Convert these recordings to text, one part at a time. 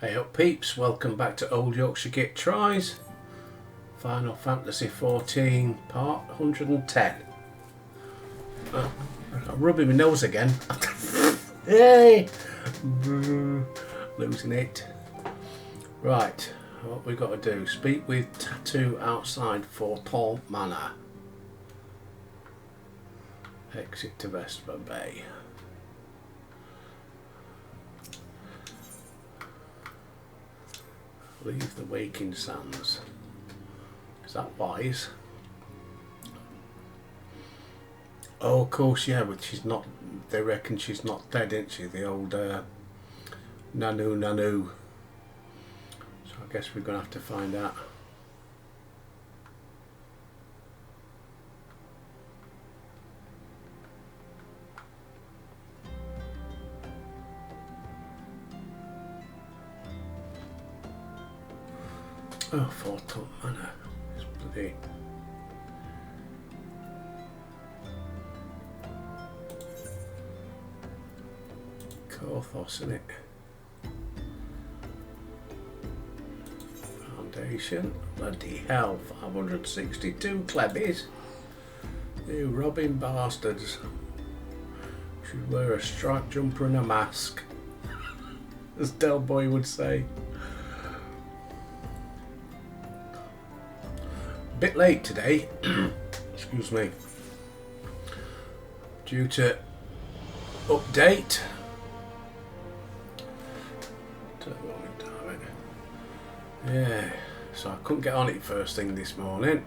Hey up peeps, welcome back to Old Yorkshire Git Tries. Final Fantasy 14 part 110. I'm rubbing my nose again. Hey! Losing it. Right, what we got to do? Speak with Tattoo outside Fortall Manor. Exit to Vesper Bay. Leave the waking sands. Is that wise? Oh, of course, yeah, but she's not. They reckon she's not dead, isn't she? The old Nanu. So I guess we're going to have to find out. Oh, Fortall Manor. It's bloody. Corthos, isn't it? Foundation. Bloody hell, 562 Klebbies. You robbing bastards. Should wear a striped jumper and a mask. As Del Boy would say. Bit late today, excuse me, due to update. Yeah, so I couldn't get on it first thing this morning.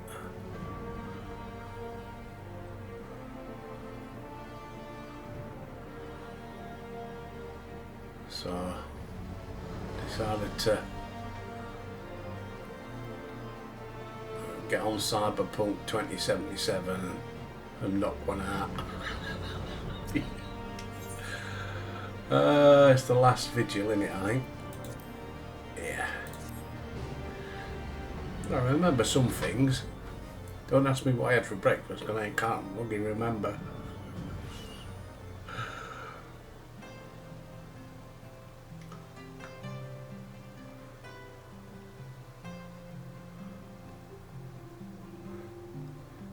So decided to get on Cyberpunk 2077 and knock one out. It's the last vigil, isn't it, I think? Yeah. I remember some things. Don't ask me what I had for breakfast because I can't really remember.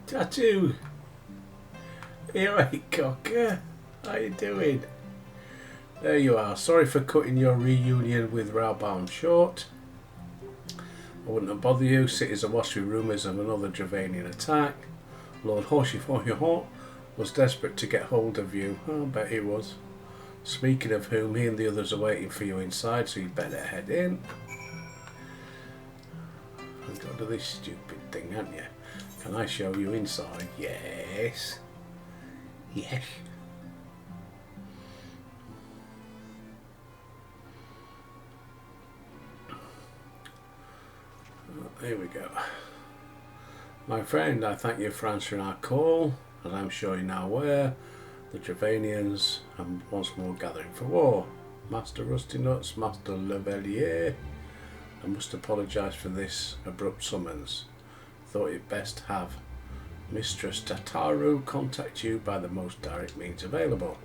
Tattoo! You right, cocker? How you doing? There you are. Sorry for cutting your reunion with Raubaum short. I wouldn't have bothered you. Cities awash with rumours of another Dravanian attack. Lord Horsey was desperate to get hold of you. I bet he was. Speaking of whom, he and the others are waiting for you inside, so you better head in. I've got to do this stupid thing, haven't you? Can I show you inside? Yes. Yes. Here we go. My friend, I thank you for answering our call. As I'm sure you're now aware, the Dravanians are once more gathering for war. Master Rusty Nuts, Master Levelier, I must apologise for this abrupt summons. Thought it best have Mistress Tataru contact you by the most direct means available.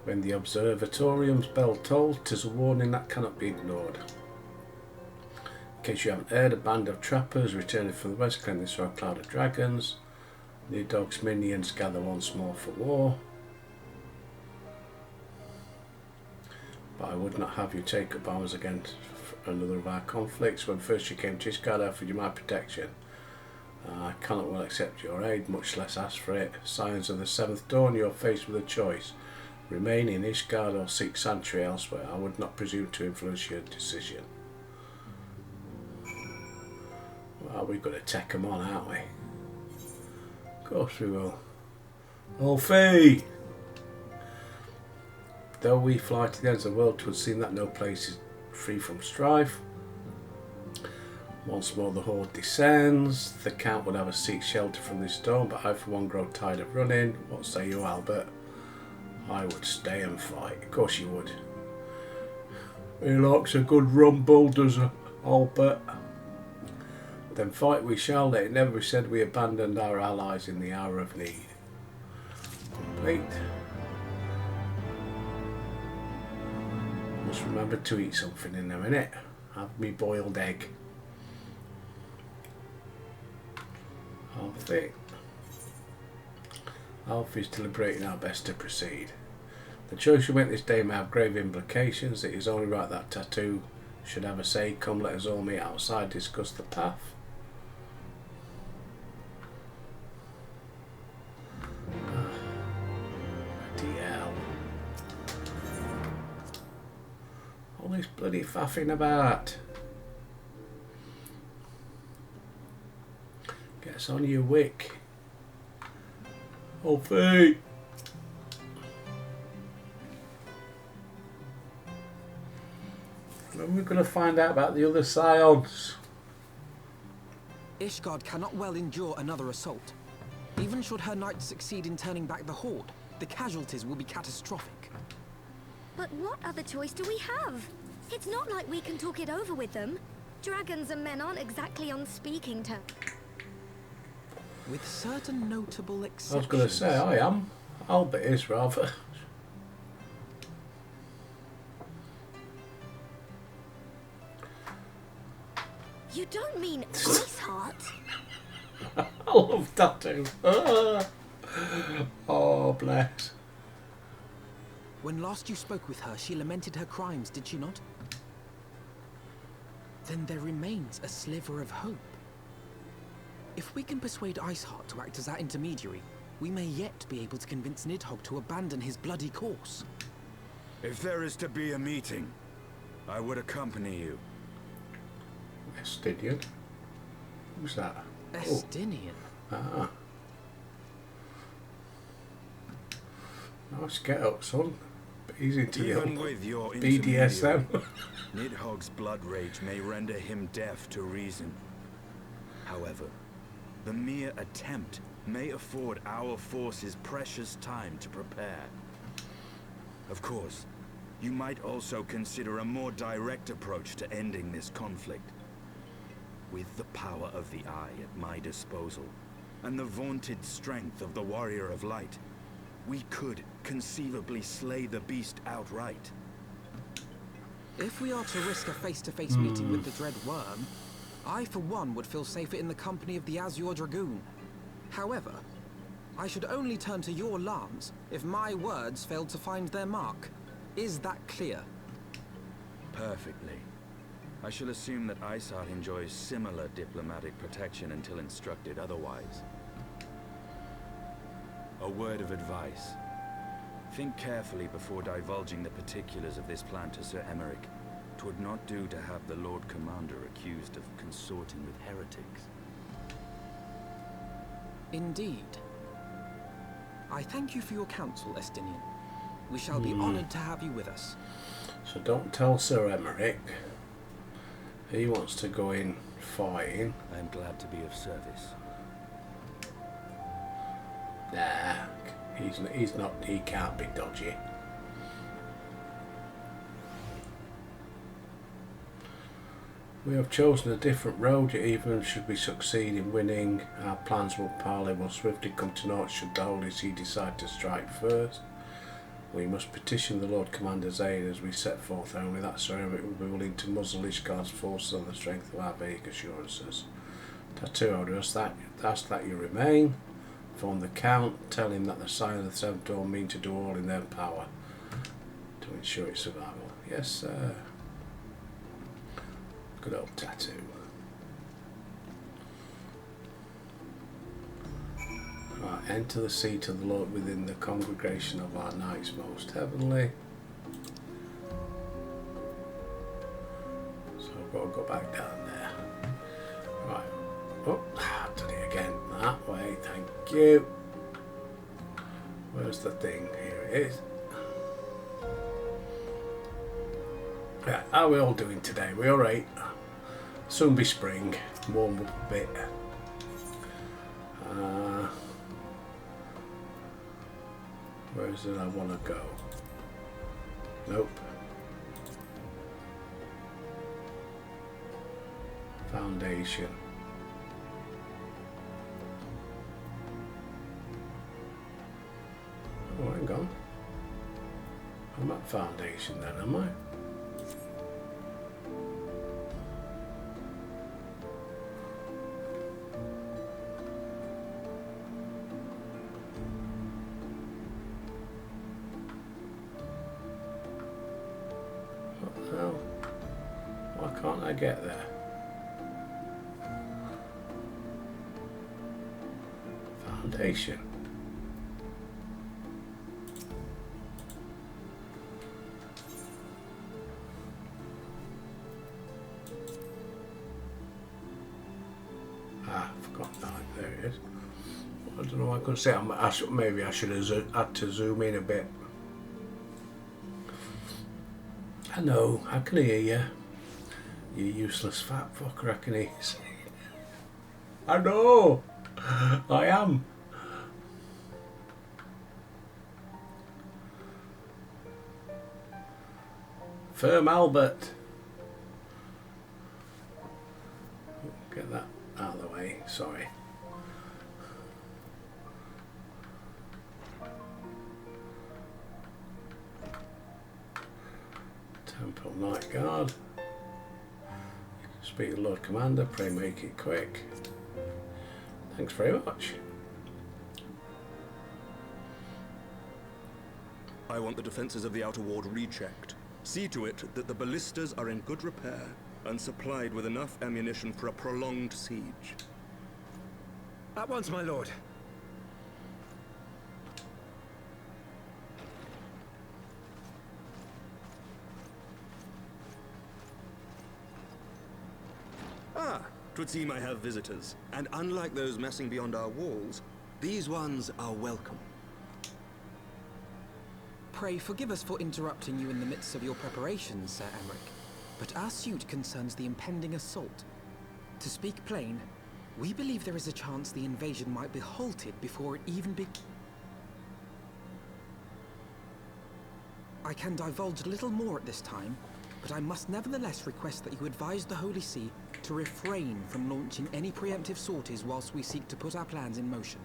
When the observatorium's bell tolls, 'tis a warning that cannot be ignored. In case you haven't heard, a band of trappers returning from the west claim this for a cloud of dragons. The dog's minions gather once more for war. But I would not have you take up arms against another of our conflicts. When first you came to Ishgard, I offered you my protection. I cannot well accept your aid, much less ask for it. Scions of the Seventh Dawn, you are faced with a choice. Remain in Ishgard or seek sanctuary elsewhere. I would not presume to influence your decision. Well, we've got to take them on, aren't we? Of course we will. Ulfie! Though we fly to the ends of the world, 'twould seem that no place is free from strife. Once more the horde descends. The Count would have us seek shelter from this storm, but I for one grow tired of running. What say you, Albert? I would stay and fight. Of course you would. He likes a good rumble, does Albert? Then fight we shall. Let it never be said we abandoned our allies in the hour of need. Complete. Just remember to eat something in a minute. Have me boiled egg. Alfie is deliberating how best to proceed. The choice you make this day may have grave implications. It is only right that Tattoo should have a say. Come, let us all meet outside, discuss the path. Bloody hell. All this bloody faffing about. Gets on your wick. Alfie! When are we going to find out about the other scions? Ishgard cannot well endure another assault. Even should her knights succeed in turning back the Horde, the casualties will be catastrophic. But what other choice do we have? It's not like we can talk it over with them. Dragons and men aren't exactly on speaking terms. With certain notable exceptions. I was going to say I am. Albert is rather. You don't mean Iceheart? I love Tattoo. Oh, bless. When last you spoke with her, she lamented her crimes, did she not? Then there remains a sliver of hope. If we can persuade Iceheart to act as our intermediary, we may yet be able to convince Nidhogg to abandon his bloody course. If there is to be a meeting, I would accompany you. Estinian? Who's that? Estinian? Oh. Ah. Nice get up, son. But he's into Even the with your BDSM. Nidhogg's blood rage may render him deaf to reason. However, the mere attempt may afford our forces precious time to prepare. Of course, you might also consider a more direct approach to ending this conflict. With the power of the Eye at my disposal, and the vaunted strength of the Warrior of Light, we could conceivably slay the beast outright. If we are to risk a face-to-face meeting with the Dread Worm, I for one would feel safer in the company of the Azure Dragoon. However, I should only turn to your lance if my words failed to find their mark. Is that clear? Perfectly. I shall assume that Iceheart enjoys similar diplomatic protection until instructed otherwise. A word of advice. Think carefully before divulging the particulars of this plan to Sir Emeric. 'Twould not do to have the Lord Commander accused of consorting with heretics. Indeed. I thank you for your counsel, Estinian. We shall be honored to have you with us. So don't tell Sir Emeric. He wants to go in fighting. I am glad to be of service. Nah, he's not. He can't be dodgy. We have chosen a different road, yet even should we succeed in winning, our plans will swiftly come to naught should the Holy See decide to strike first. We must petition the Lord Commander's aid as we set forth. Only that Sir Emeric will be willing to muzzle Ishgard's forces on the strength of our vague assurances. Tattoo, I would ask that you remain. Inform the Count, tell him that the Scion of the Seventh Dawn mean to do all in their power to ensure its survival. Yes, sir. Good old Tattoo. Right, enter the seat of the Lord within the congregation of our knights most heavenly. So I've got to go back down there. Right. Oh, I've done it again. That way, thank you. Where's the thing? Here it is. Yeah, how are we all doing today? We alright? Soon be spring. Warm up a bit. Where is it I want to go? Nope. Foundation. Oh, hang on. I'm at Foundation then, am I? Well, why can't I get there? Foundation. Ah, I forgot that. There it is. I don't know what I could say. Maybe I should have had to zoom in a bit. I know, I can hear you. You useless fat fucker, I can hear you saying. I know! I am. Firm Albert. Get that out of the way, sorry. Temple Night Guard. Speak to the Lord Commander, pray make it quick. Thanks very much. I want the defenses of the outer ward rechecked. See to it that the ballistas are in good repair and supplied with enough ammunition for a prolonged siege. At once, my lord. Ah, 'twould seem I have visitors. And unlike those messing beyond our walls, these ones are welcome. Pray forgive us for interrupting you in the midst of your preparations, Sir Emmerich, but our suit concerns the impending assault. To speak plain, we believe there is a chance the invasion might be halted before it even I can divulge little more at this time, but I must nevertheless request that you advise the Holy See to refrain from launching any preemptive sorties whilst we seek to put our plans in motion.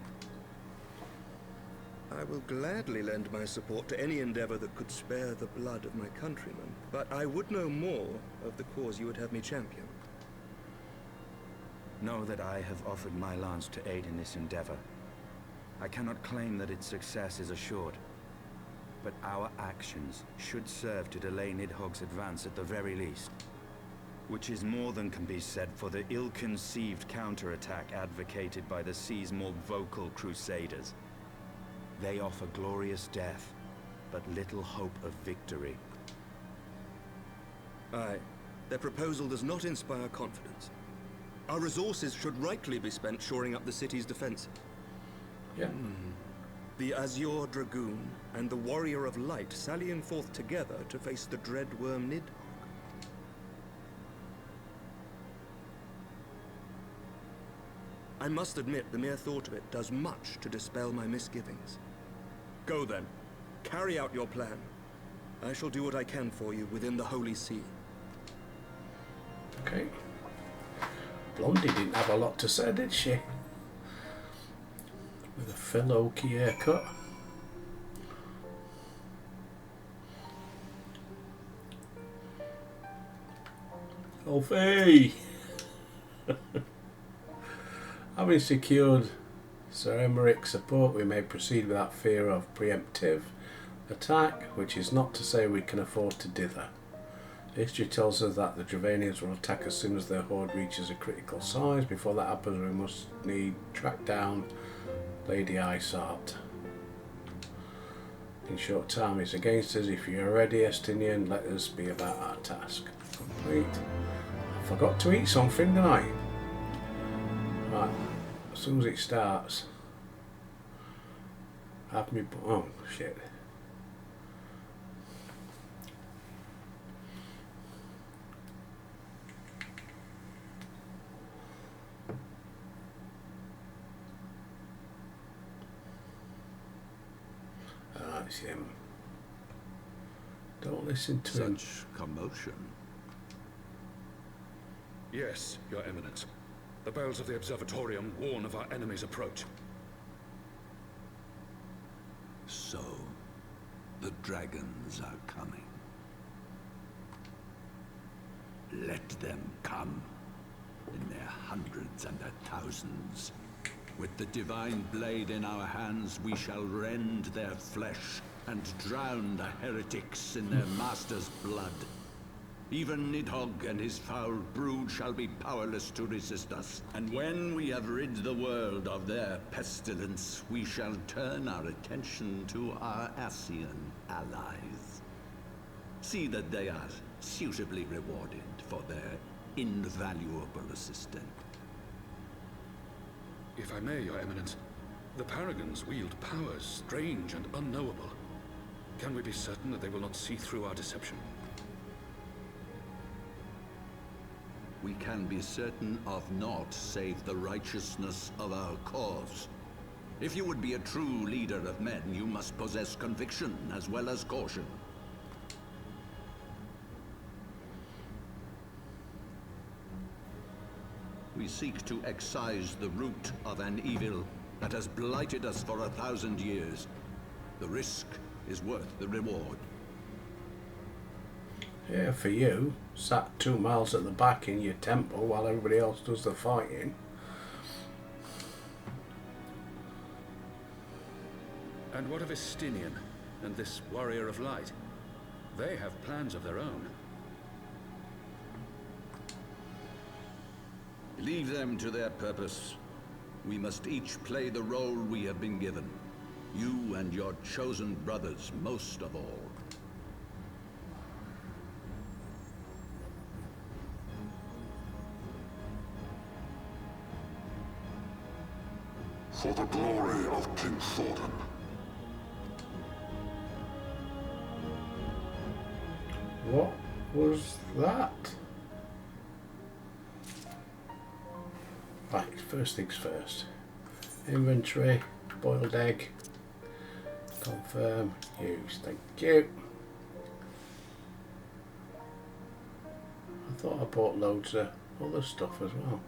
I will gladly lend my support to any endeavor that could spare the blood of my countrymen, but I would know more of the cause you would have me champion. Know that I have offered my lance to aid in this endeavor. I cannot claim that its success is assured, but our actions should serve to delay Nidhogg's advance at the very least. Which is more than can be said for the ill-conceived counterattack advocated by the Sea's more vocal crusaders. They offer glorious death, but little hope of victory. Aye, their proposal does not inspire confidence. Our resources should rightly be spent shoring up the city's defenses. Yeah. The Azure Dragoon and the Warrior of Light sallying forth together to face the dread worm Nidhogg. I must admit, the mere thought of it does much to dispel my misgivings. Go then. Carry out your plan. I shall do what I can for you within the Holy See. Okay. Blondie didn't have a lot to say, did she? With a Phil Oakey haircut. Alfie! Having secured Sir Emmerich's support, we may proceed without fear of preemptive attack, which is not to say we can afford to dither. History tells us that the Dravanians will attack as soon as their horde reaches a critical size. Before that happens, we must track down Lady Isart. In short time, it's against us. If you're ready, Estinian, let us be about our task. Complete. I forgot to eat something, didn't I? Right, as soon as it starts, have me. Oh shit. It's him. Don't listen to him. Such commotion. Yes, Your Eminence. The bells of the Observatorium warn of our enemy's approach. So, the dragons are coming. Let them come, in their hundreds and their thousands. With the divine blade in our hands, we shall rend their flesh and drown the heretics in their master's blood. Even Nidhogg and his foul brood shall be powerless to resist us. And when we have rid the world of their pestilence, we shall turn our attention to our Ascian allies. See that they are suitably rewarded for their invaluable assistance. If I may, Your Eminence, the Paragons wield powers strange and unknowable. Can we be certain that they will not see through our deception? We can be certain of naught save the righteousness of our cause. If you would be a true leader of men, you must possess conviction as well as caution. We seek to excise the root of an evil that has blighted us for 1,000 years. The risk is worth the reward. Yeah, for you, sat 2 miles at the back in your temple while everybody else does the fighting. And what of Estinian and this Warrior of Light? They have plans of their own. Leave them to their purpose. We must each play the role we have been given. You and your chosen brothers most of all. For the glory of King Thordan. What was that? Right, first things first. Inventory, boiled egg, confirm, use, thank you. I thought I bought loads of other stuff as well.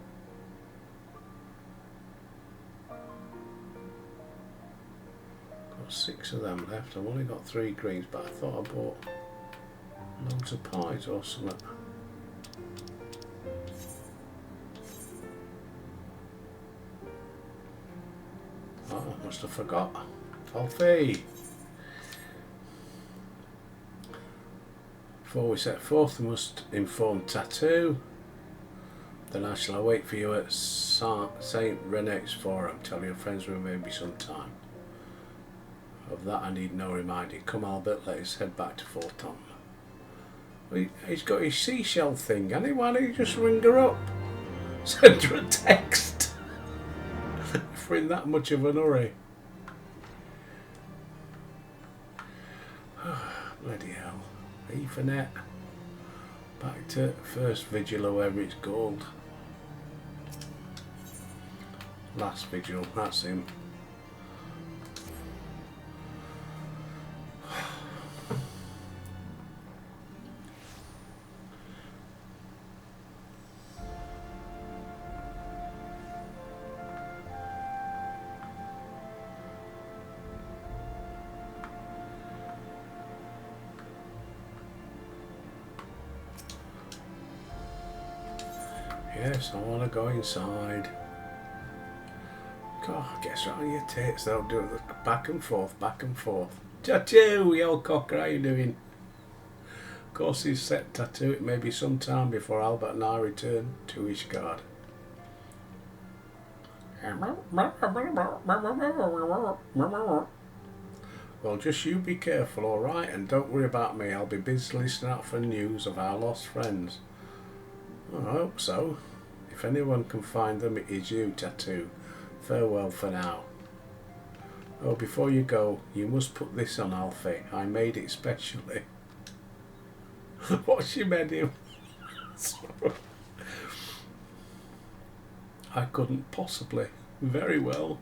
Got 6 of them left. I've only got 3 greens, but I thought I bought loads of pies or something. Oh, I must have forgot. Alfie! Before we set forth, we must inform Tattoo. Then I shall await for you at St. Renex Forum. Tell your friends we may be some time. Of that I need no reminding. Come Albert, let us head back to Fort Tom. He's got his seashell thing, hasn't he? Why don't you just ring her up? Send her a text. If we're in that much of an hurry. Bloody hell. Ethernet. Back to first vigil or wherever it's called. Last vigil, that's him. Yes, I want to go inside. God, guess right on your tits. They'll do it back and forth, back and forth. Tattoo, you old cocker, how you doing? Of course, he's set Tattoo. It may be some time before Albert and I return to Ishgard. Well, just you be careful, alright? And don't worry about me. I'll be busy listening out for news of our lost friends. I hope so. If anyone can find them, it is you, Tattoo. Farewell for now. Oh, before you go, you must put this on, Alfie. I made it specially. What she made him? I couldn't possibly. Very well.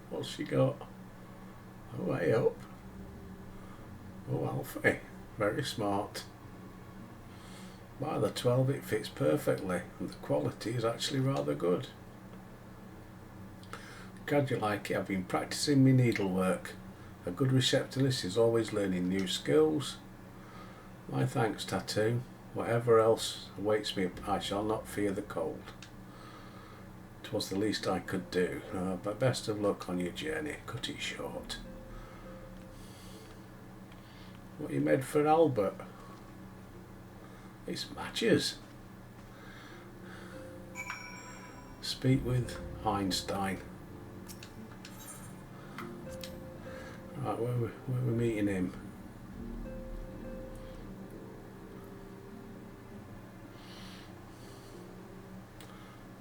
What's she got? Oh, way up. Oh, Alfie. Very smart. By the 12 it fits perfectly, and the quality is actually rather good. Glad you like it. I've been practicing my needlework. A good receptionist is always learning new skills. My thanks, Tattoo. Whatever else awaits me, I shall not fear the cold. 'Twas the least I could do, but best of luck on your journey. Cut it short. What you made for Albert? It's matches. Speak with Einstein. Right, where are we meeting him?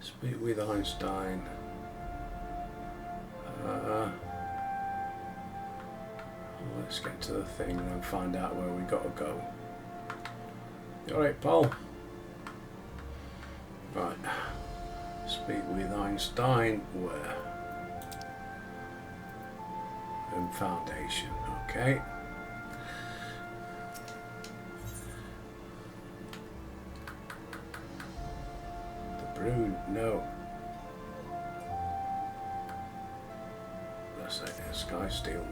Speak with Einstein. Let's get to the thing and find out where we got to go. You alright, Paul? Right. Speak with Einstein. Where? And Foundation. Okay. The Brood. No. Let's say Sky Steel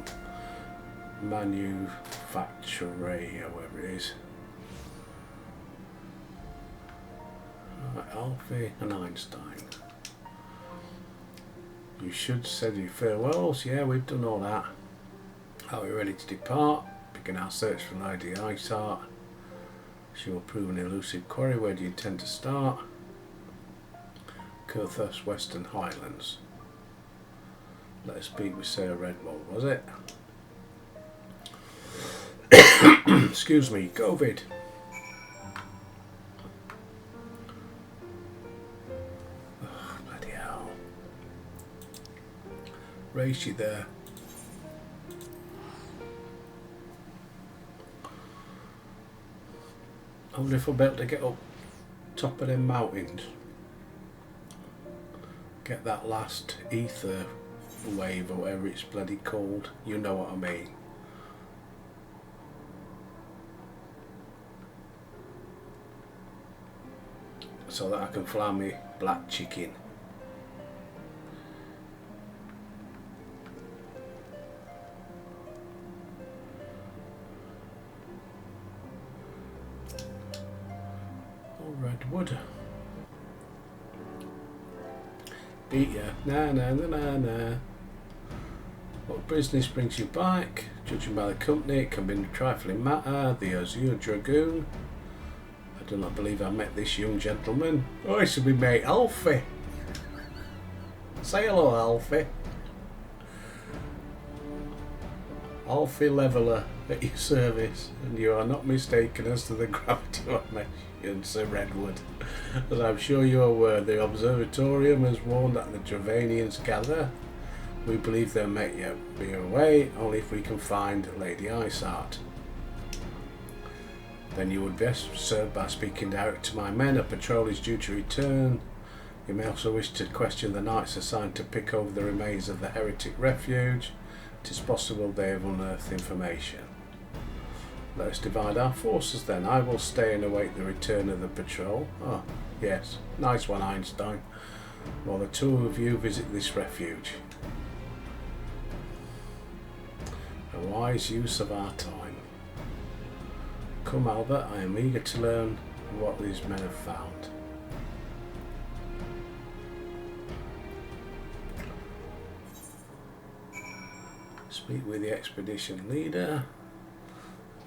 Manufacturer, however it is. Alfie and Einstein. You should say your farewells. Yeah, we've done all that. Are we ready to depart? Begin our search for Lady Isart. She will prove an elusive quarry. Where do you intend to start? Kurthus, Western Highlands. Let us speak with Sir Redwall, was it? Excuse me, COVID. Oh, bloody hell. Race you there. I wonder if I'll be able to get up top of them mountains. Get that last ether wave or whatever it's bloody called. You know what I mean. So that I can fly me black chicken. Oh, redwood. Beat ya. Nah, nah, nah, nah, nah. What business brings you back? Judging by the company, it can be a trifling matter. The Azure Dragoon. I do not believe I met this young gentleman. Oh, this will be mate Alfie. Say hello, Alfie. Alfie Leveller at your service, and you are not mistaken as to the gravity of my mention, Sir Redwood. As I'm sure you are aware, the Observatorium has warned that the Dravanians gather. We believe they may yet be away, only if we can find Lady Isart. Then you would best serve by speaking out to my men. A patrol is due to return. You may also wish to question the knights assigned to pick over the remains of the heretic refuge. It is possible they have unearthed information. Let us divide our forces then. I will stay and await the return of the patrol. Oh, yes. Nice one, Einstein. While the two of you visit this refuge. A wise use of our time. Come, Albert, I am eager to learn what these men have found. Speak with the expedition leader.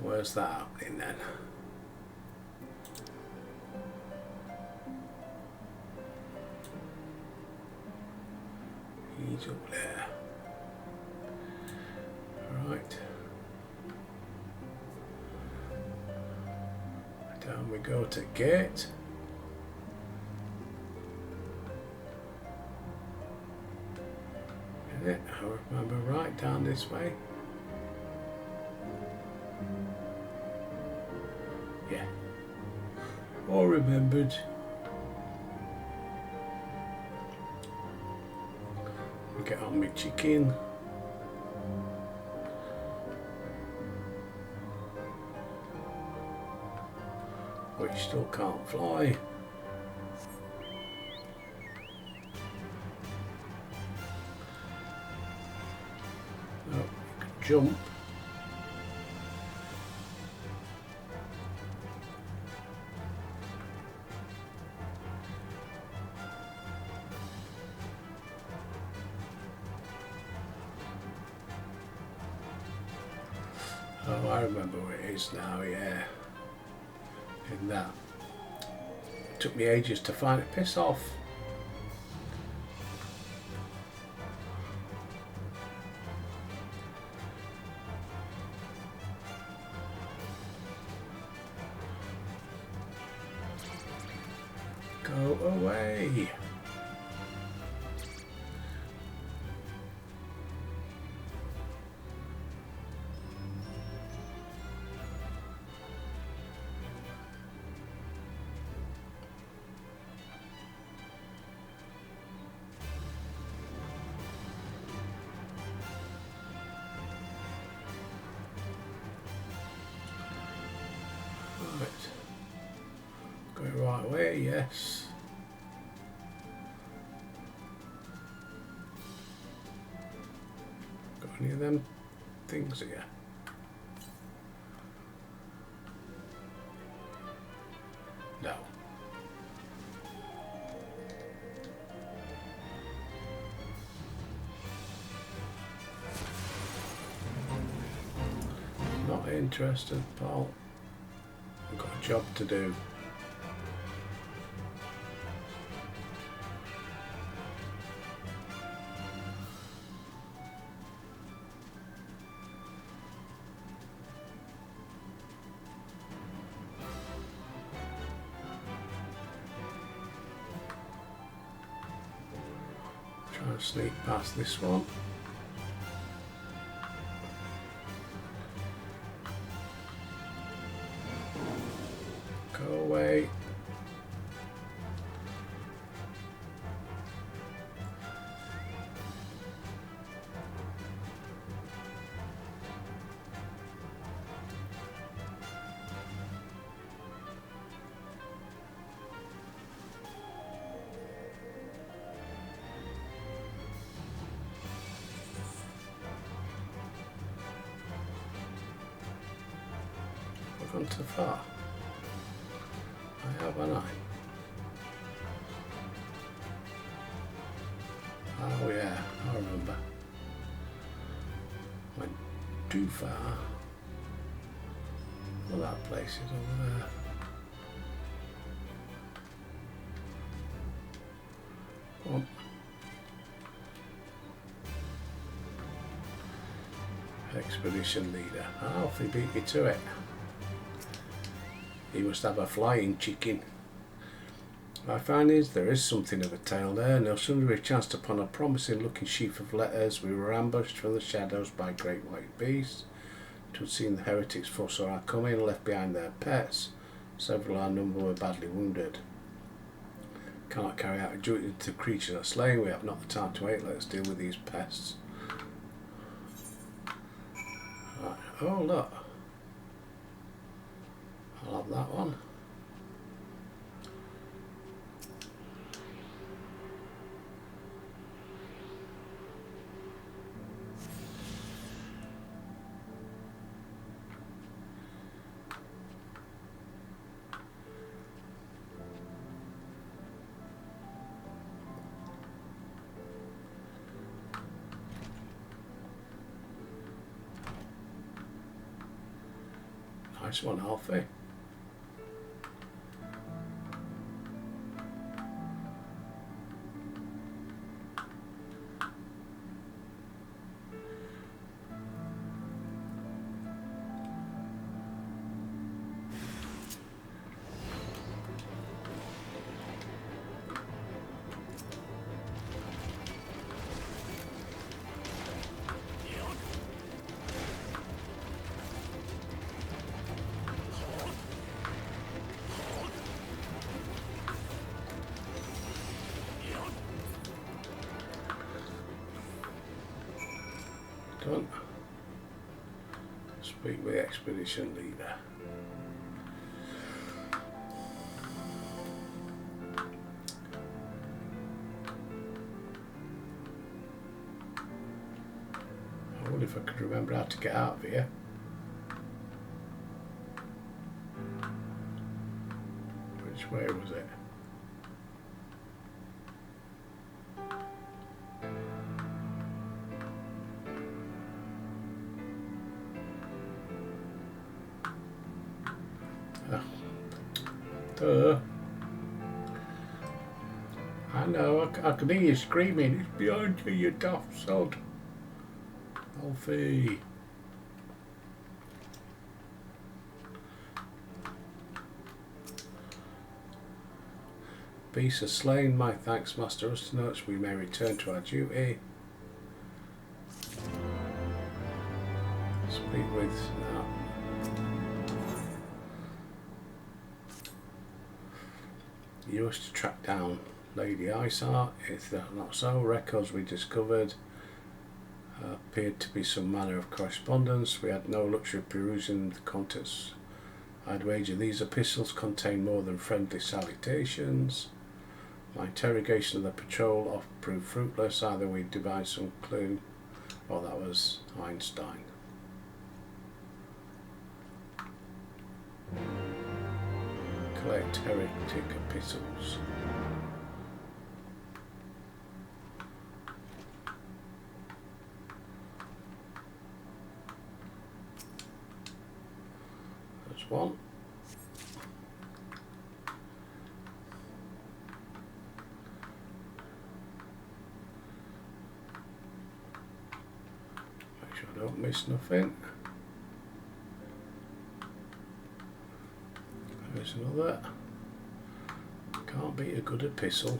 Where's that happening then? He's up there. Right. Down we go to gate. Is it? I remember right, down this way. Yeah. All remembered. Get on my chicken. Which still can't fly. Oh, you can jump. Oh, I remember where it is now, yeah. In that Took me ages to find it. Piss off. Go away. Going right way, yes. Got any of them things here? No. Not interested, pal. I've got a job to do. Try and sneak past this one. Go away. I've gone too far. I have, haven't I? Oh yeah, I remember. Went too far. Well, that place is over there. Come on. Expedition leader. Alfie beat me to it. He must have a flying chicken. My find is there is something of a tale there. No sooner we chanced upon a promising looking sheaf of letters, we were ambushed from the shadows by great white beasts. It would seem the heretics foresaw our coming and left behind their pets. Several of our number were badly wounded. Cannot carry out a duty to creatures are slain. We have not the time to wait. Let us deal with these pests. Right. Oh look. I'll have that one. Nice one, Alfie. Done. Speak with the expedition leader. I wonder if I could remember how to get out of here. Which way was it? I know, I can hear you screaming. It's behind you, you daft sod. Alfie. Beasts are slain. My thanks, Master Ustinutch. We may return to our duty. Speak with... No. You wish to track down Lady Isart. If that not so, records we discovered appeared to be some manner of correspondence. We had no luxury of perusing the contents. I'd wager these epistles contain more than friendly salutations. My interrogation of the patrol off proved fruitless. Either we devised some clue, or that was Einstein. Collect heretic epistles. There's one. Make sure I don't miss nothing. There's another. Can't beat a good epistle.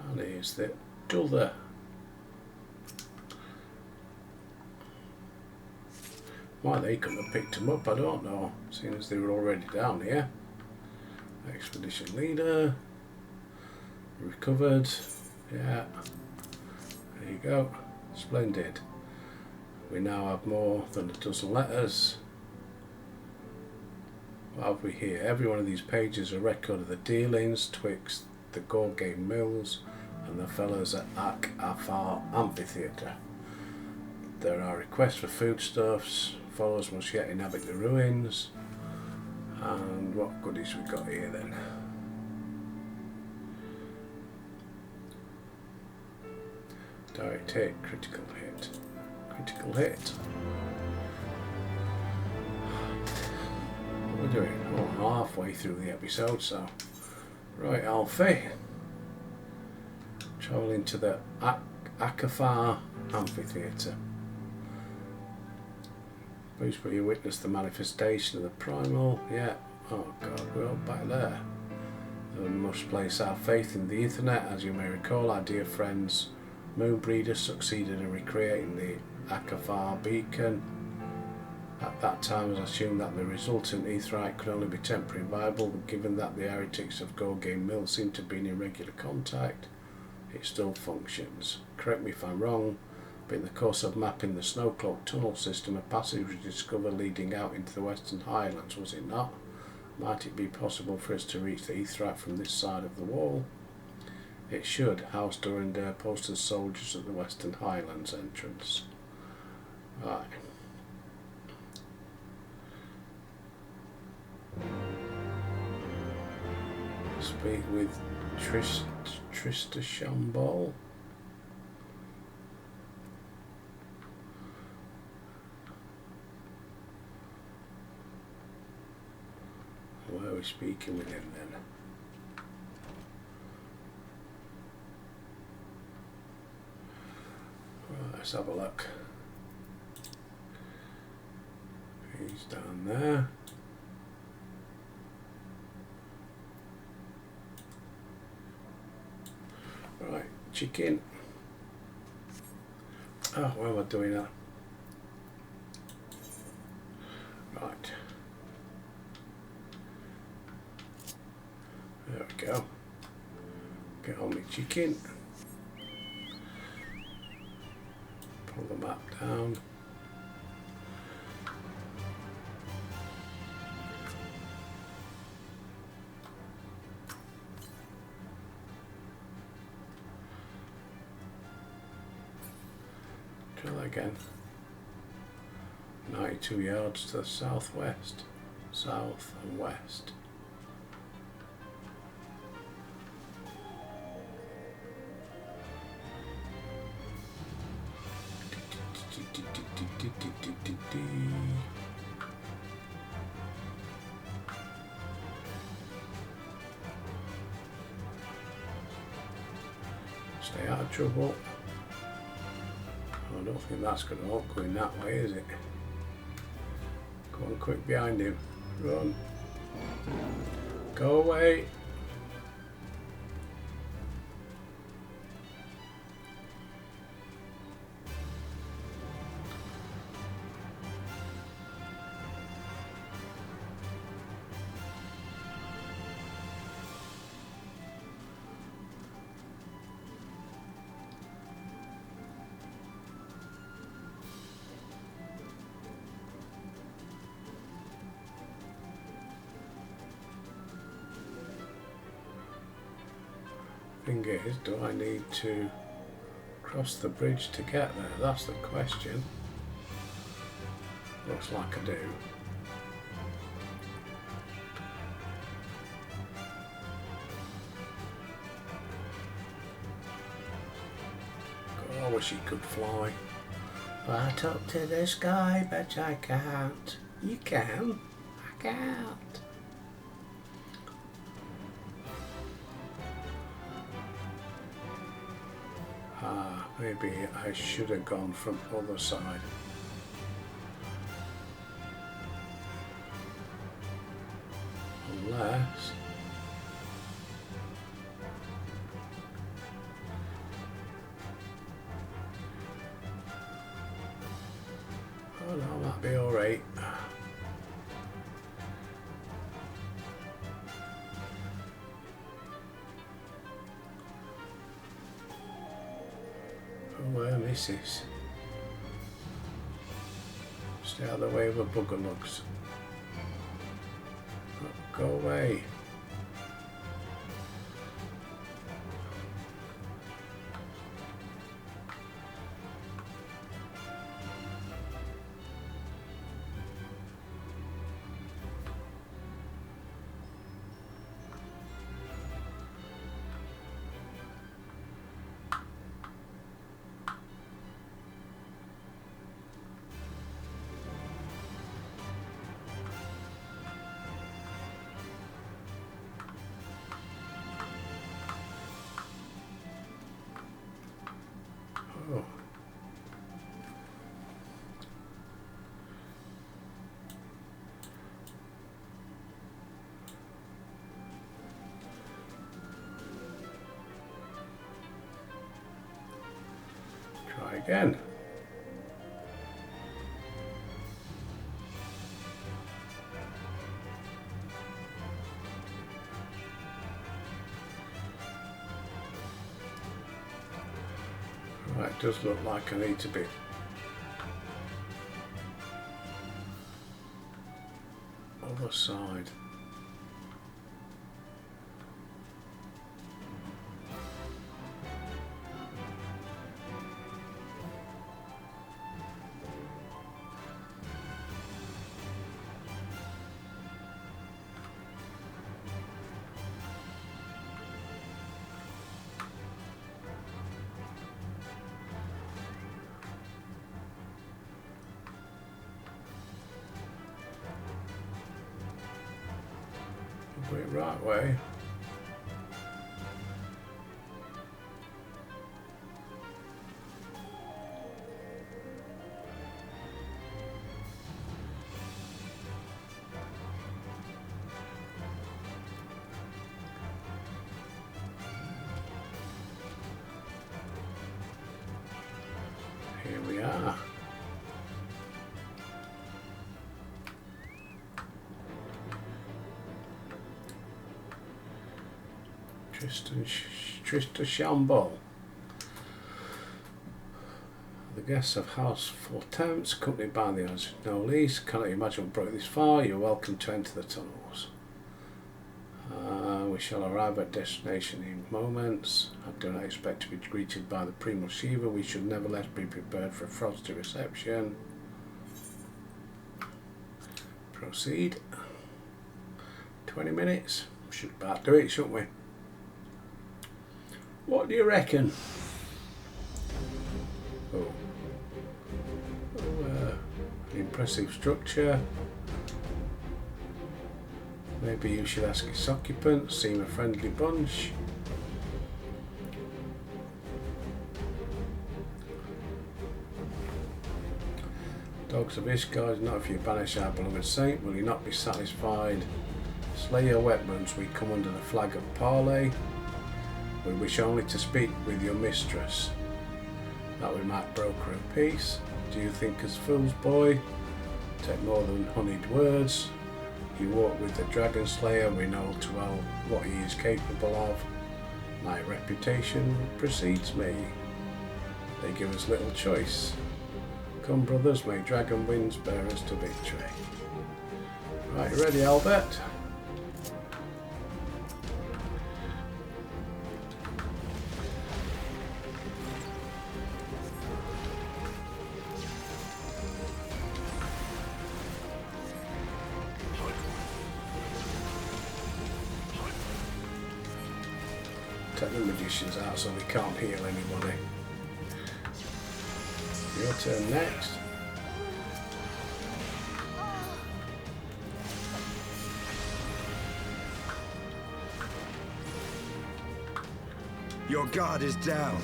And here's the other. Why they couldn't have picked them up, I don't know, seeing as they were already down here. Expedition leader. Recovered. Yeah. There you go. Splendid. We now have more than a dozen letters. What have we here? Every one of these pages is a record of the dealings twixt the Gorgame Mills and the fellows at Ak-Afar Amphitheatre. There are requests for foodstuffs. Followers must yet inhabit the ruins. And what goodies we got here then? Direct hit, critical hit. Critical hit. What are we doing? Oh, halfway through the episode, so. Right, Alfie. Travelling to the Ak-Afar Amphitheatre. Bruce, but you witnessed the manifestation of the primal. Yeah. Oh god, we're all back there. We must place our faith in the Ethernet. As you may recall, our dear friends Moonbreeder succeeded in recreating the Ak-Afar beacon. At that time, it was assumed that the resultant Aetheryte could only be temporarily viable, but given that the heretics of Gorgame Mill seem to be in irregular contact, it still functions. Correct me if I'm wrong, but in the course of mapping the Snowcloak tunnel system, a passage was discovered leading out into the Western Highlands, was it not? Might it be possible for us to reach the Aetheryte from this side of the wall? It should. House Durandare posted soldiers at the Western Highlands entrance. Right. Speak with Trista Shambol. Where are we speaking with him then? Right, let's have a look. He's down there. Right, chicken. Oh, why am I doing that? Right. There we go. Get on my chicken. Pull the map down. Try that again. 92 yards to the southwest, south and west. trouble. I don't think that's going to help going that way, is it? Go on, quick behind him. Run. Go away. Thing is, do I need to cross the bridge to get there? That's the question. Looks like I do. God, I wish he could fly. Right up to the sky, but I can't. You can. I can't. Maybe I should have gone from the other side. Unless... oh no, that'll be alright. Missus. Stay out of the way of the bugger lugs. Oh, go away. Oh. Try again. Right, it does look like I need to be other side. Wait, right way. Here we are. Trista Shamble. The guests of House 4 Tents, accompanied by the Asnolees, cannot imagine what brought you this far. You're welcome to enter the tunnels. We shall arrive at destination in moments. I do not expect to be greeted by the Primal Shiva. We should nevertheless be prepared for a frosty reception. Proceed. 20 minutes. Should about do it, shouldn't we? What do you reckon? Oh, impressive structure. Maybe you should ask its occupants. Seem a friendly bunch. Dogs of Ishgard, not if you banish our beloved saint, will you not be satisfied? Slay your weapons, we come under the flag of parley. We wish only to speak with your mistress, that we might broker a peace. Do you think us fools, boy? Take more than honeyed words. You walk with the Dragon Slayer, we know too well what he is capable of. My reputation precedes me. They give us little choice. Come brothers, may dragon winds bear us to victory. Right, you ready, Albert? Take the magicians out so they can't heal anybody. Your turn next. Your guard is down.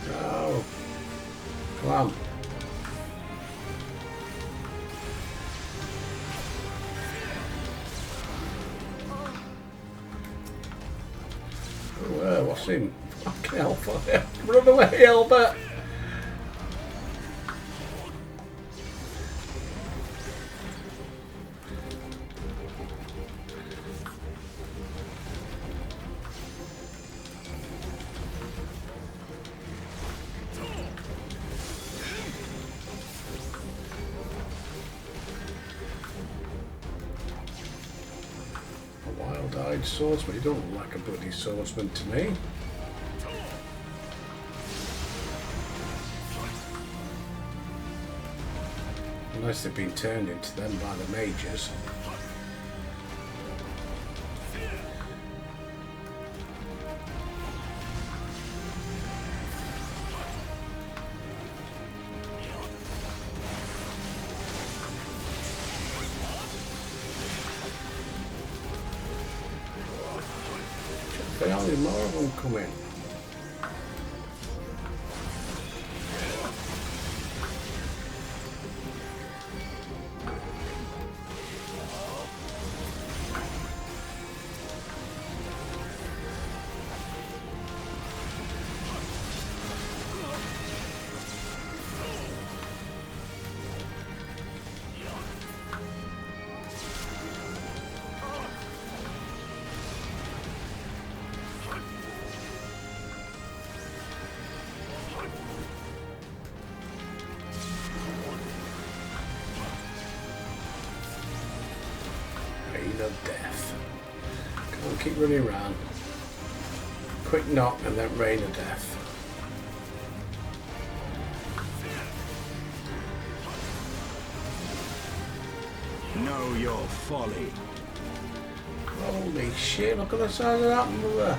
No. Come on. What's him? Fucking hell, run away, Albert! A wild-eyed swordsman? You don't look like a bloody swordsman to me. Unless they've been turned into them by the mages. There are only more of them coming. Of death. Come on, keep running around. Quick knock and then rain of death. Know your folly. Holy shit, look at the size of that mother.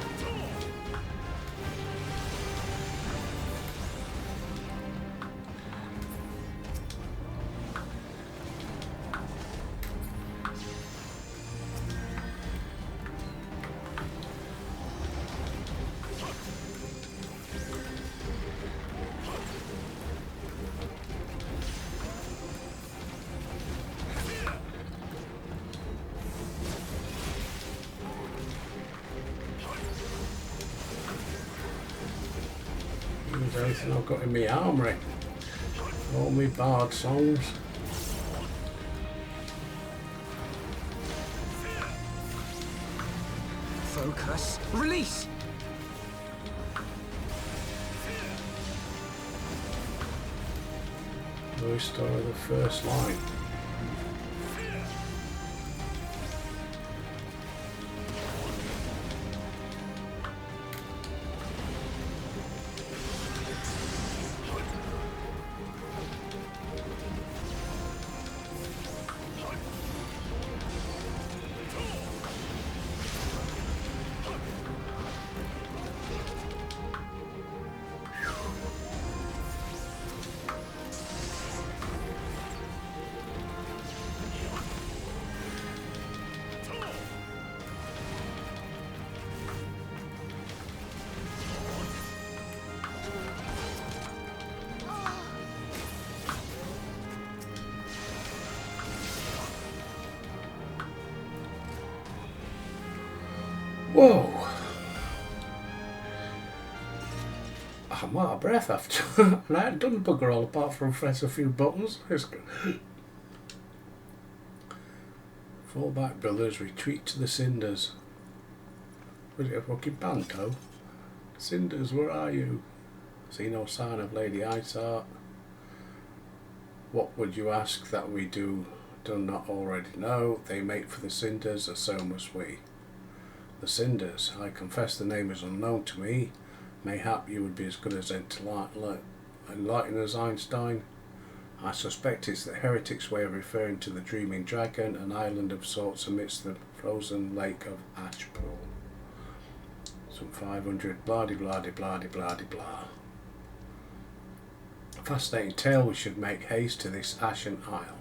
Everything I've got in my armoury. All my bard songs. Focus. Release! Restore the first line. Whoa! I'm out of breath after. And I hadn't done bugger all apart from press a few buttons. Fall back, brothers, retreat to the cinders. Was it a fucking panto? Cinders, where are you? See no sign of Lady Isart. What would you ask that we do not already know? They mate for the cinders, and so must we. The cinders, I confess the name is unknown to me. Mayhap you would be as good as enlightened as Einstein. I suspect it's the heretic's way of referring to the Dreaming Dragon, an island of sorts amidst the frozen lake of Ashpool. Some 500 blah-de-blah-de-blah-de-blah-de-blah. A fascinating tale. We should make haste to this Ashen Isle.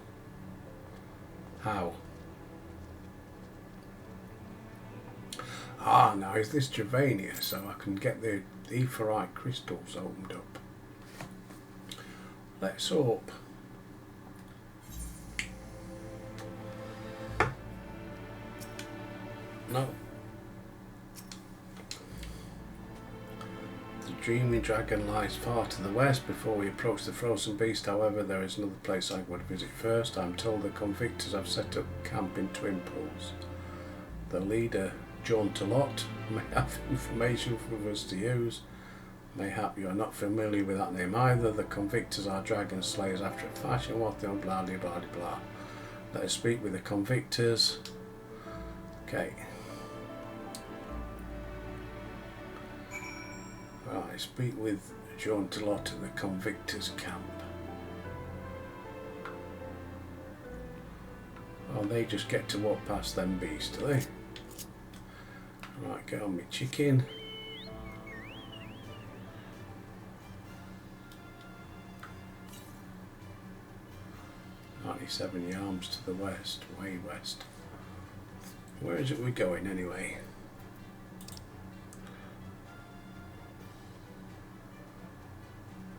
How? Ah, now is this Dravania, so I can get the aetheryte crystals opened up. Let's hope. No. The Dreaming Dragon lies far to the west. Before we approach the Frozen Beast, however, there is another place I would visit first. I'm told the convictors have set up camp in Twin Pools. The leader, John Talot, may have information for us to use. Mayhap you are not familiar with that name either. The convictors are dragon slayers after a fashion. What the blah blah blah blah. Let us speak with the convictors. Okay. Right, speak with John Talot at the convictors camp. Oh, they just get to walk past them beasts, do they? Right, get on me chicken. "97 yards to the west, way west." Where is it we're going anyway?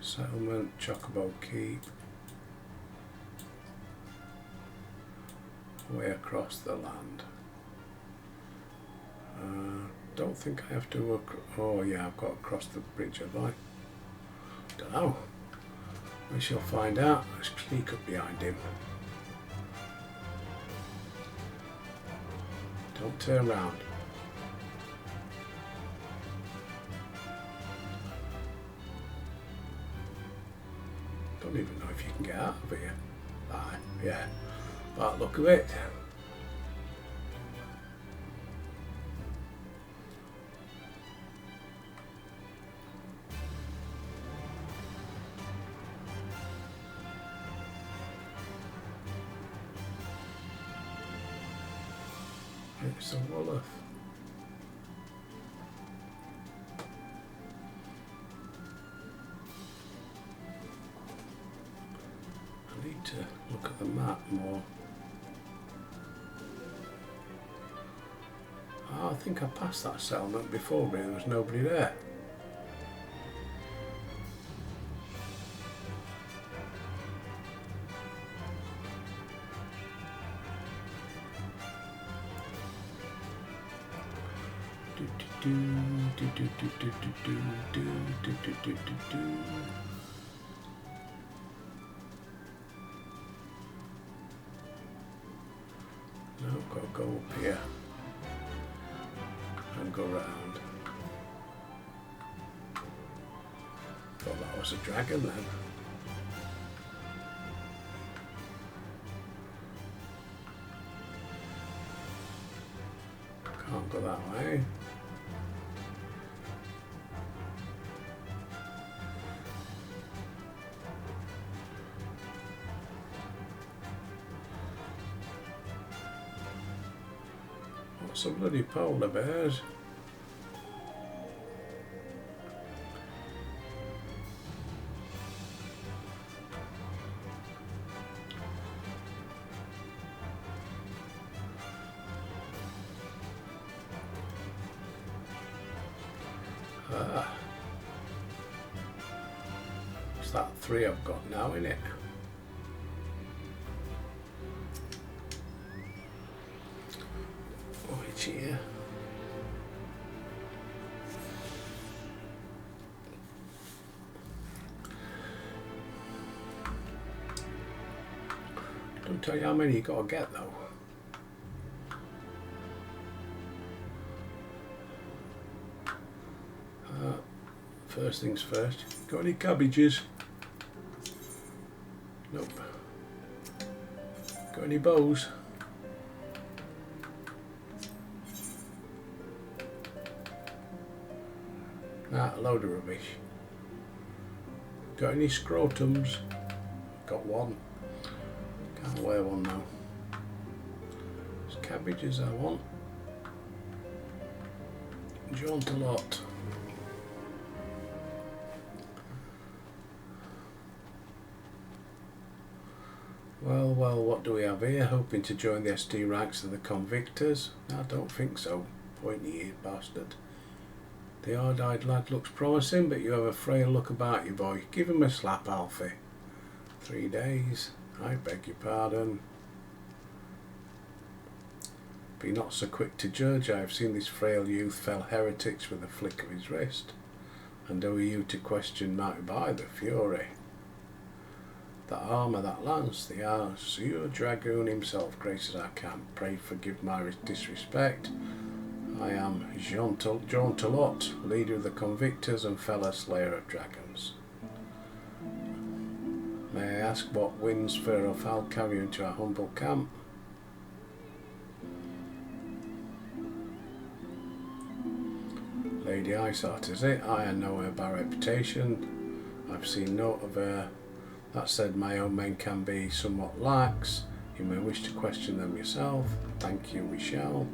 Settlement, Chocobo Keep. Way across the land. Don't think I have to. Oh yeah, I've got to cross the bridge, have I? Don't know. We shall find out. Let's sneak up behind him. Don't turn round. Don't even know if you can get out of here. Aye, yeah. But look at it. It's a Wolof. I need to look at the map more. Oh, I think I passed that settlement before, but there was nobody there. No, got to go up here and go round. Thought that was a dragon then. Can't go that way. Some bloody polar bears. What's that? 3 I've got now, innit? Here. I'll tell you how many you got to get though. First things first. Got any cabbages? Nope. Got any bows? Nah, a load of rubbish. Got any scrotums? Got one. Can't wear one now. It's cabbages I want. Jaunt a lot. Well, what do we have here? Hoping to join the SD ranks of the convictors? I don't think so. Pointy-eared bastard. The hard-eyed lad looks promising, but you have a frail look about you, boy. Give him a slap, Alfie. 3 days. I beg your pardon. Be not so quick to judge. I have seen this frail youth fell heretics with a flick of his wrist. And who are you to question might buy the fury? That armour, that lance, the Azure Dragoon himself graces our camp. Pray forgive my disrespect. I am Jean Talot, leader of the convictors and fellow slayer of dragons. May I ask what winds Fur or foul carry you into our humble camp? Lady Isart, is it? I know her by reputation. I've seen note of her. That said, my own men can be somewhat lax. You may wish to question them yourself. Thank you, we shall.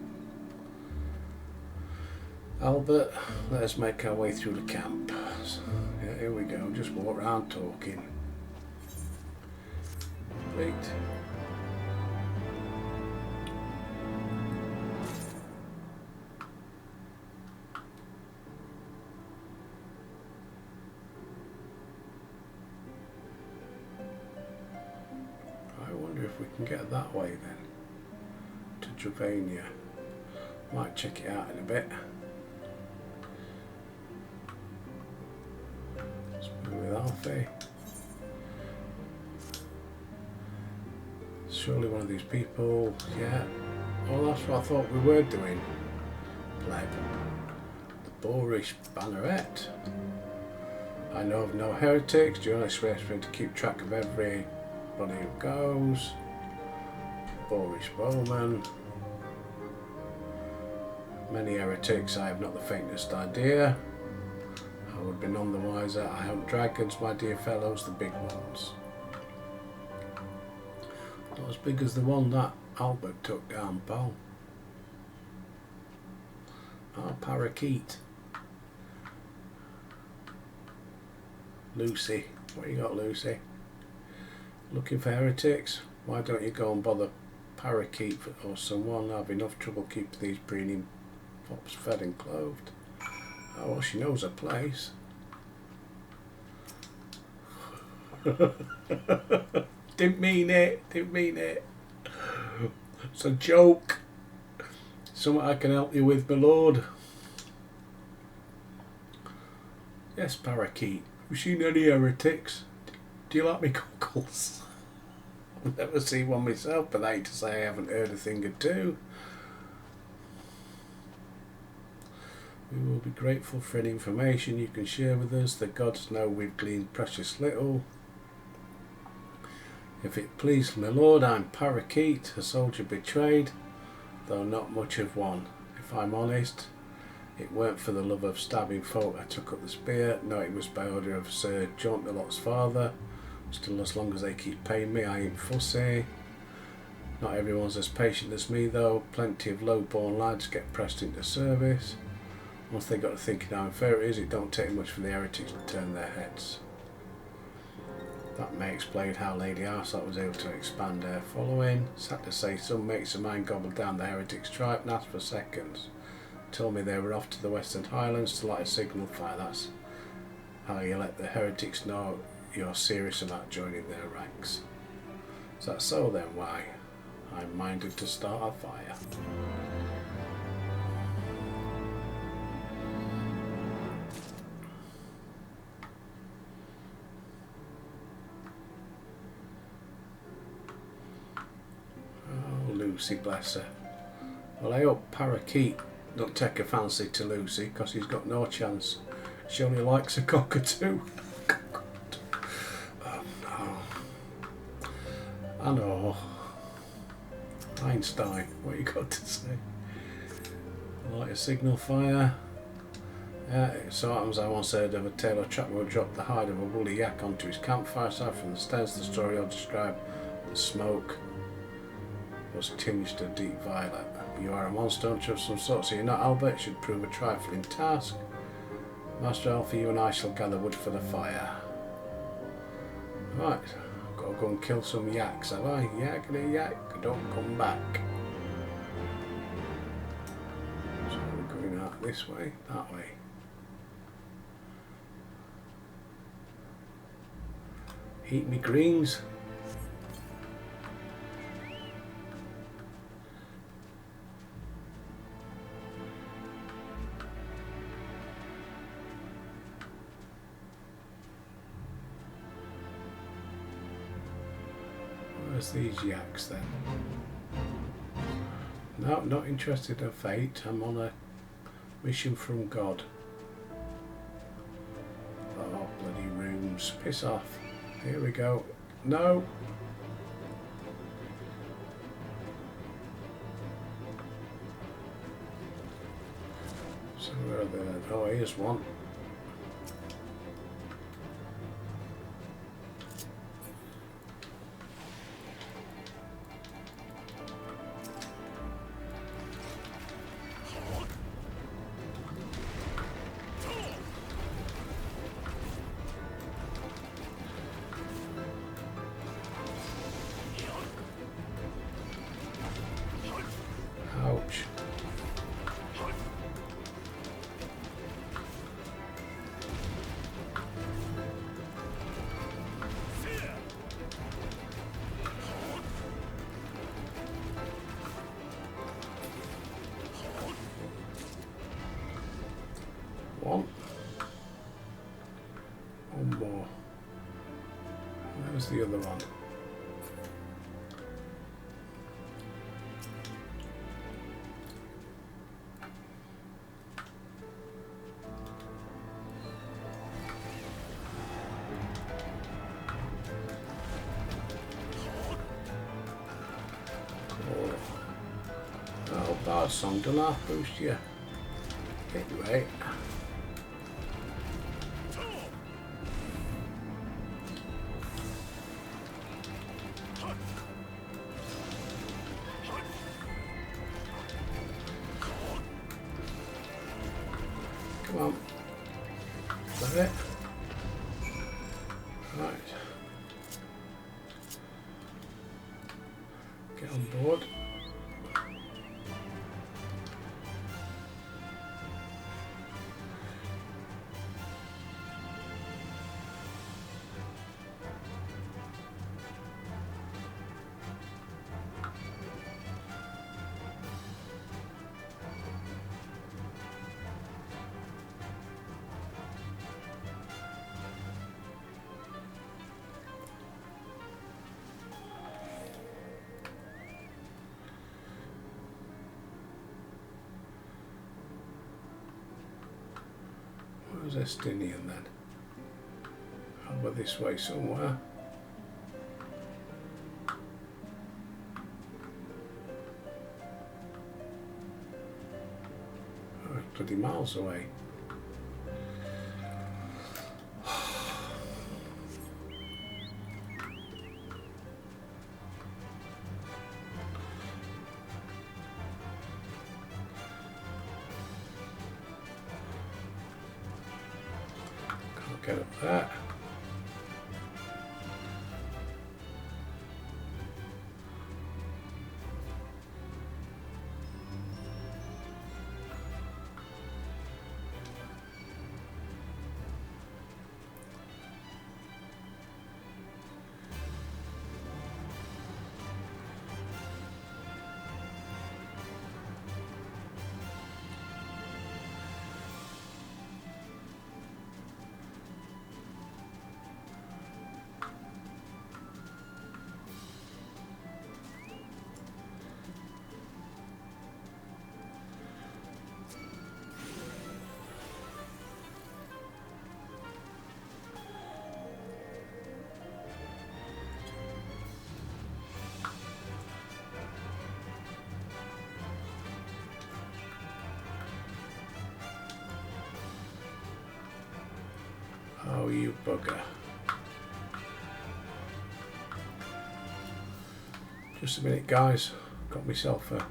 Albert, let us make our way through the camp. So, yeah, here we go, just walk around talking. Wait. I wonder if we can get that way then. To Dravania. Might check it out in a bit. With Alfie. Surely one of these people, yeah. Oh, that's what I thought we were doing. Pleb. The boorish banneret. I know of no heretics. Do you expect me to keep track of everybody who goes? Boorish bowman. Many heretics, I have not the faintest idea. I would be none the wiser. I hunt dragons, my dear fellows, the big ones. Not as big as the one that Albert took down, pal. Ah, parakeet. Lucy. What you got, Lucy? Looking for heretics? Why don't you go and bother Parakeet or someone? I have enough trouble keeping these breeding fops fed and clothed. Oh, well, she knows her place. Didn't mean it. It's a joke. Something I can help you with, my lord. Yes, Parakeet. Have you seen any heretics? Do you like me cockles? I've never seen one myself, but I hate to say I haven't heard a thing or two. We will be grateful for any information you can share with us. The gods know we've gleaned precious little. If it please my lord, I'm Parakeet, a soldier betrayed, though not much of one. If I'm honest, it weren't for the love of stabbing folk I took up the spear. No, it was by order of Sir Jaunt'Alot's father. Still, as long as they keep paying me, I ain't fussy. Not everyone's as patient as me, though. Plenty of low-born lads get pressed into service. Once they got to thinking how unfair it is, it don't take much for the heretics to turn their heads. That may explain how Lady Arsat was able to expand her following. Sad to say, some mates of mine gobbled down the heretics' tribe and asked for seconds. Told me they were off to the Western Highlands to light a signal fire. That's how you let the heretics know you're serious about joining their ranks. Is that so then? Why? I'm minded to start a fire. Lucy, bless her. Well, I hope Parakeet don't take a fancy to Lucy, because he's got no chance. She only likes a cockatoo. Oh, no. I know. Einstein, what you got to say? Light a signal fire. It so happens I once heard of a tale of a trapper who dropped the hide of a woolly yak onto his campfire. Aside from the stairs, the story I'll describe, the smoke was tinged a deep violet. You are a monster hunter of some sort, so you're not Albert. It should prove a trifling task. Master Alpha, you and I shall gather wood for the fire. Right, I've got to go and kill some yaks, have I? Yakety yak, don't come back. So we're going out this way, that way. Eat me greens. Where's these yaks then? No, not interested in fate. I'm on a mission from God. Oh, bloody rooms. Piss off. Here we go. No. So where are they? Oh, here's one. Ouch. One. One more. Where's the other one? Oh, bar song, don't I boost you? Anyway. Come on. Is that it? Right. Get on board. Where's Estinian then? Over this way somewhere. Oh, it's bloody miles away. Get up there. You bugger. Just a minute, guys. Got myself a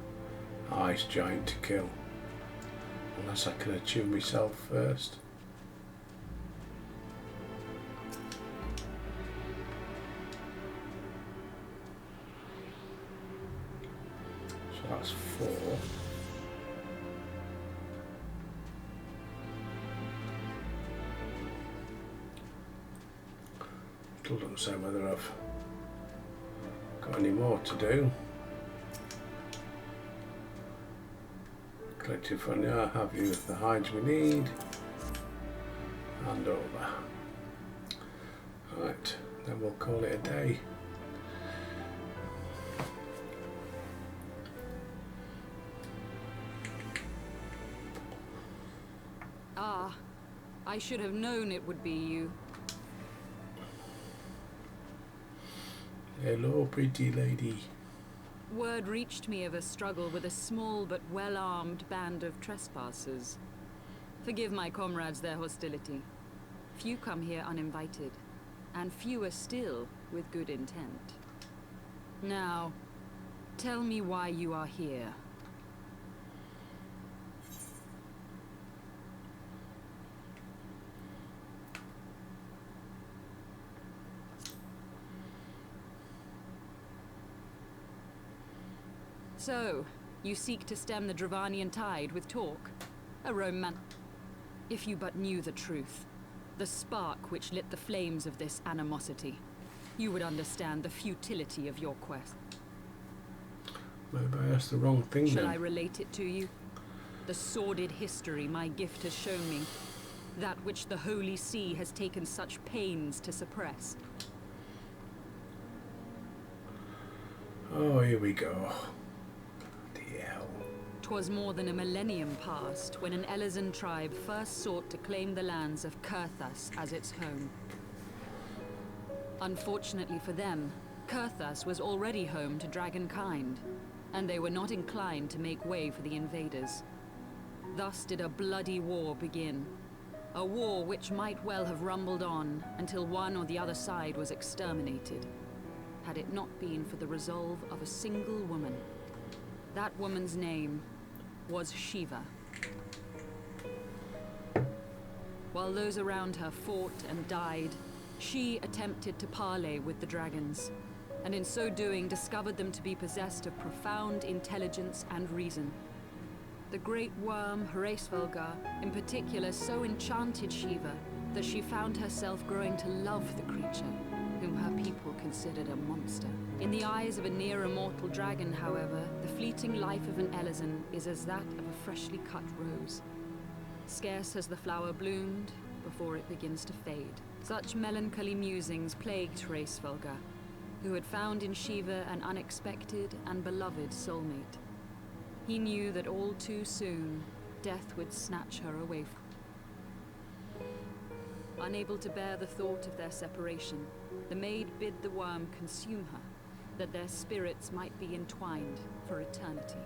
ice giant to kill. Unless I can attune myself first. So that's 4. Still don't say whether I've got any more to do. Collective fund, yeah, I have used the hides we need. Hand over. Right, then we'll call it a day. Ah, I should have known it would be you. Hello, pretty lady. Word reached me of a struggle with a small but well-armed band of trespassers. Forgive my comrades their hostility. Few come here uninvited, and fewer still with good intent. Now, tell me why you are here. So, you seek to stem the Dravanian tide with talk? A If you but knew the truth, the spark which lit the flames of this animosity, you would understand the futility of your quest. Maybe I asked the wrong thing then. Shall I relate it to you? The sordid history my gift has shown me, that which the Holy See has taken such pains to suppress. Oh, here we go. 'Twas more than a millennium past when an Elezen tribe first sought to claim the lands of Kurthas as its home. Unfortunately for them, Kurthas was already home to dragonkind, and they were not inclined to make way for the invaders. Thus did a bloody war begin. A war which might well have rumbled on until one or the other side was exterminated, had it not been for the resolve of a single woman. That woman's name was Shiva. While those around her fought and died, she attempted to parley with the dragons, and in so doing discovered them to be possessed of profound intelligence and reason. The great worm, Hraesvelgar, in particular so enchanted Shiva that she found herself growing to love the creature, whom her people considered a monster. In the eyes of a near-immortal dragon, however, the fleeting life of an Elezen is as that of a freshly cut rose. Scarce has the flower bloomed before it begins to fade. Such melancholy musings plagued Hraesvelgar, who had found in Shiva an unexpected and beloved soulmate. He knew that all too soon, death would snatch her away from him. Unable to bear the thought of their separation, the maid bid the worm consume her, that their spirits might be entwined for eternity.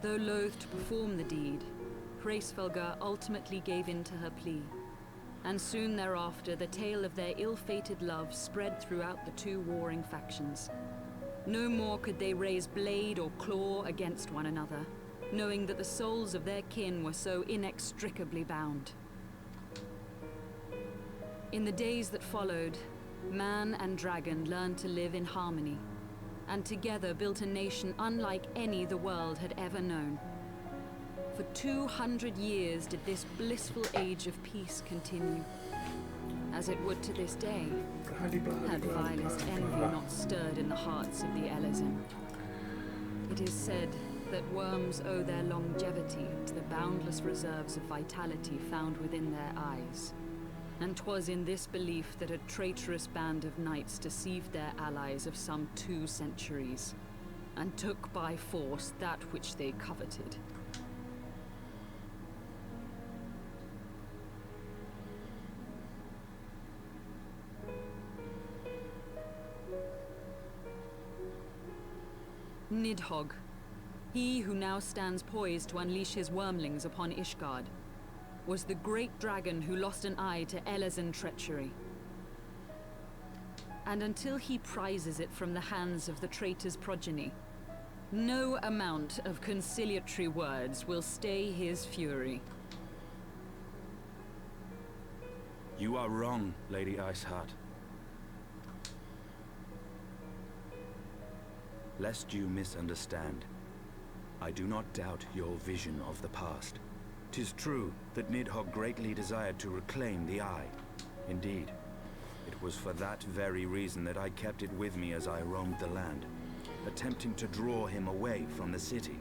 Though loath to perform the deed, Hraesvelgar ultimately gave in to her plea, and soon thereafter the tale of their ill-fated love spread throughout the two warring factions. No more could they raise blade or claw against one another, knowing that the souls of their kin were so inextricably bound. In the days that followed, man and dragon learned to live in harmony, and together built a nation unlike any the world had ever known. For 200 years did this blissful age of peace continue, as it would to this day, had vilest envy not stirred in the hearts of the Elezen. It is said that worms owe their longevity to the boundless reserves of vitality found within their eyes. And 'twas in this belief that a traitorous band of knights deceived their allies of some 2 centuries, and took by force that which they coveted. Nidhogg, he who now stands poised to unleash his wormlings upon Ishgard, was the great dragon who lost an eye to Elezen treachery. And until he prizes it from the hands of the traitor's progeny, no amount of conciliatory words will stay his fury. You are wrong, Lady Iceheart. Lest you misunderstand, I do not doubt your vision of the past. 'Tis true that Nidhogg greatly desired to reclaim the Eye. Indeed, it was for that very reason that I kept it with me as I roamed the land, attempting to draw him away from the city.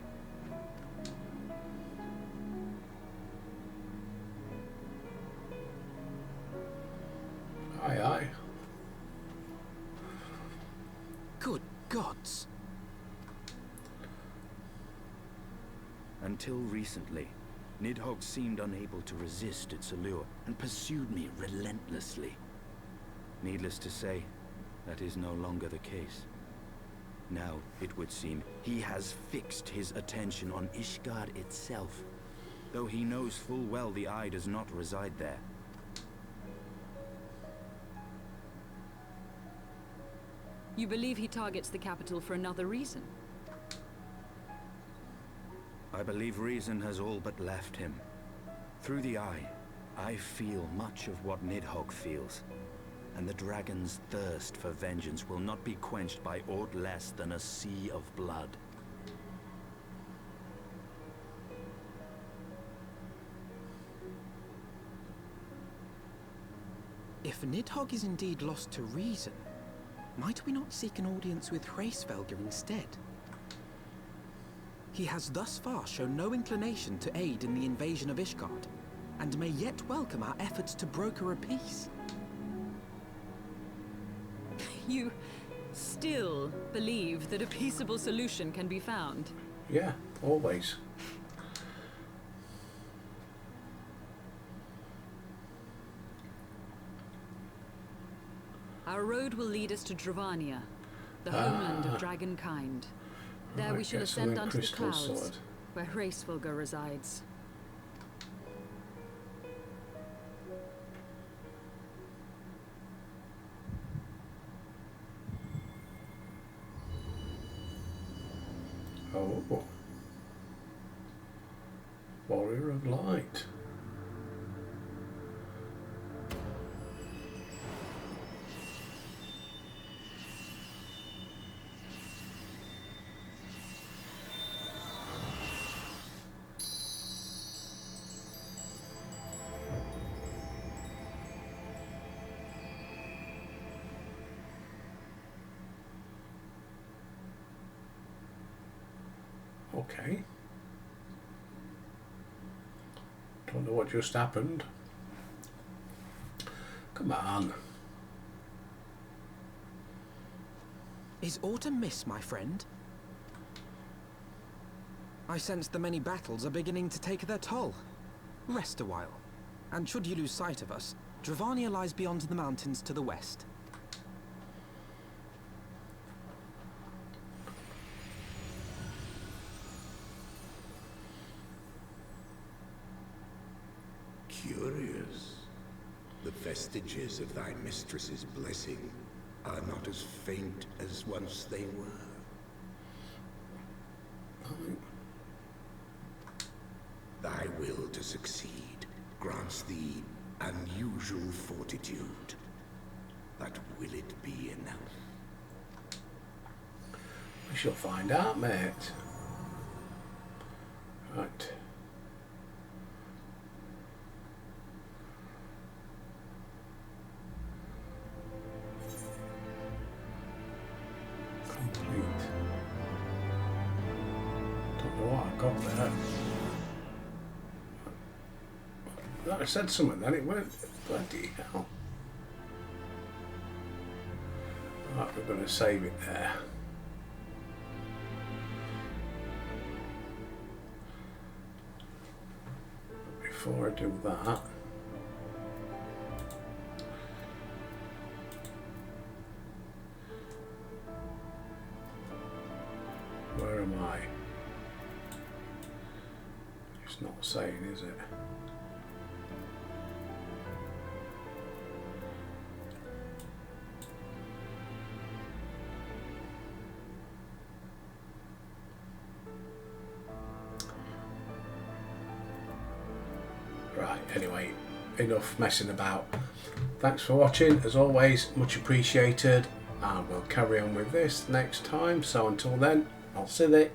Aye, aye. Good gods! Until recently, Nidhogg seemed unable to resist its allure and pursued me relentlessly. Needless to say, that is no longer the case. Now, it would seem, he has fixed his attention on Ishgard itself, though he knows full well the Eye does not reside there. You believe he targets the capital for another reason? I believe reason has all but left him. Through the Eye, I feel much of what Nidhogg feels, and the dragon's thirst for vengeance will not be quenched by aught less than a sea of blood. If Nidhogg is indeed lost to reason, might we not seek an audience with Hraesvelgr instead? He has thus far shown no inclination to aid in the invasion of Ishgard, and may yet welcome our efforts to broker a peace. You still believe that a peaceable solution can be found? Yeah, always. Our road will lead us to Dravania, the homeland of dragonkind. There we shall ascend unto the clouds, where Hraesvelgr resides. Oh. Warrior of Light. Okay. Don't know what just happened. Come on. Is autumn miss, my friend? I sense the many battles are beginning to take their toll. Rest a while, and should you lose sight of us, Dravania lies beyond the mountains to the west. Curious. The vestiges of thy mistress's blessing are not as faint as once they were. Thy will to succeed grants thee unusual fortitude. But will it be enough? We shall find out, mate. Right. Got there. I said something then, it went bloody hell. Right, we're going to save it there. But before I do that, where am I? It's not saying, is it? Right, anyway, enough messing about. Thanks for watching, as always, much appreciated, and we'll carry on with this next time. So until then, I'll see you.